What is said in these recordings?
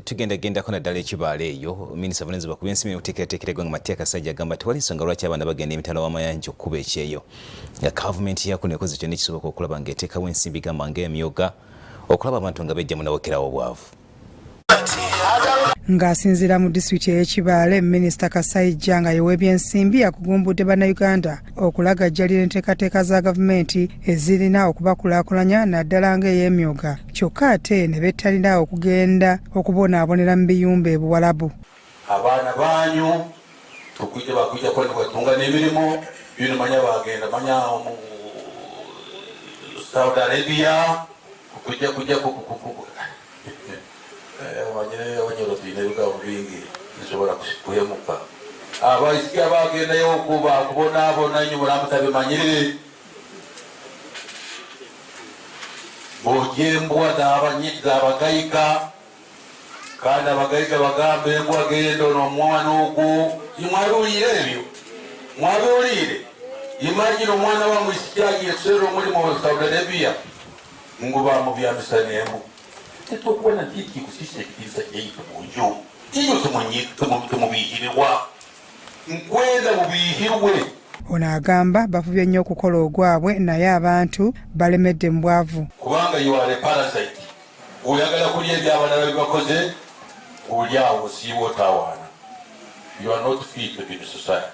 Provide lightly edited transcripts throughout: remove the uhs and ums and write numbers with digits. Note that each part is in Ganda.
tugenda kona dale chibale eyo minisita Valens bakubensi mutekeretegwa nga Matia Kasaija agamba tewali nsonga lwaki abaana bagenda emitala w'amayanja okuba ekyeyo nga gavumenti yakuno ekoze kyonna ekisoboka okulaba ng'eteekawo ensimbi gamba ng'emyoga okulaba abantu nga bejja munawokerawo obwavu. Ng'asinziira mu disitulikiti y'Ekibale, Minisita Kasaija nga y'ow'ebyensimbi agugumbudde bannayuganda okulagajjalira enteekateeka za gavumenti ezirina okubakulaakulanya naddala ng'ey'emyoga kyokka ate ne bettalina okugenda okubonaabonera mu biyumba ebuwalabu. Abaana banyu bakwijja kwetunga n'emirimu bino manya bagenda manya Saudi Arabia kujja abaisiki abagendayo okubonaabona nnyo mulamutabimanyiire bojembwa z'abagayika kandi abagayika bagamba embwa genda n'omwana ogwo imwabiwulire ebyo mwabiwulire imagine omwana wa mwisiki agiye kuseera omulimu wa Saudi Arabia ngo bamubyamisa n'embu tetokubona nti kusisa ekitiisa kyaitu mujo iyo temubihiribwa nkwenda mubihirwe. Ono agamba bafubye nnyo okukola ogwabwe naye abantu balemedde mu bwavu kubanga you are a parasite. Oyagala kulya ebyabalala bibakoze oli awo siiba otawaana. You are not fit to be in society.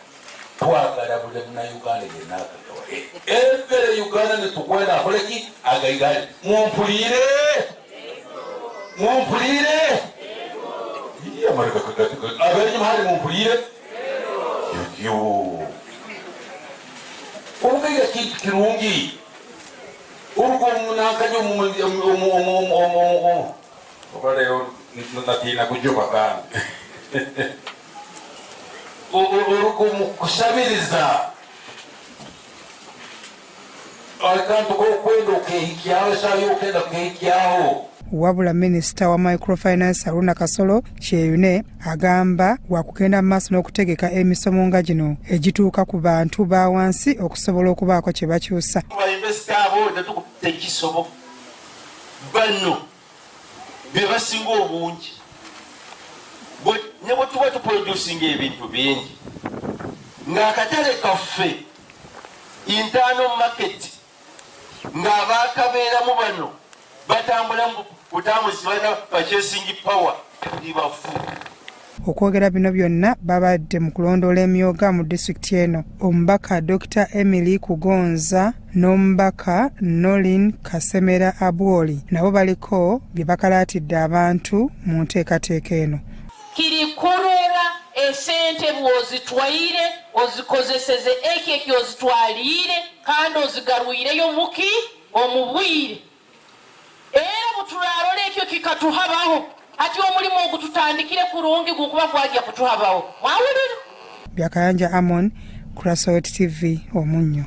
Twagala buli munnayuganda yenna agagawale embere Uganda netukwenda akoleki agayigale mumpulire abenye mahali mumpulire omugayiga kintu kirungi urugo munankanyo obaleyo natiina kujuba kandi urugo mukusabiriza akantu kokwenda okehikyawo esaayo okenda okehikyawo. Wabula Minisita wa Microfinance Aruna Kasolo Kyeyune agamba wakugenda mu maaso n'okutegeka emisomo nga gino egituuka ku bantu ba wansi okusobola okubaako kye bakyusa. Bainvesita abo tekisoboka bano be basinga obungi ne bwe tuba tuproducinga ebintu bingi ng'akatale kaffe internal market ng'abaakabeeramu bano batambula kutamuzibana purchasing power ndibafu. Okwogera bino byonna babadde mu kulondoola emyoga mu disitulikiti eno. Omubaka Dr. Emily Kugonza n'omubaka Nolin Kasemera Abwoli nabo baliko bye bakalaatidde abantu mu nteekateeka eno. Kiri kuleera esente bw'ozitwaire ozikozeseze ekyo ozitwalire kandi ozigaruireyo muki omubwire era butulalola ekyo kikatuhabaho ati omulimu ogututandikire kurungi gukuba gwajja kutuhabaho. Mwawulira? Byakayanja Amon, Crossroads TV, Omunyo.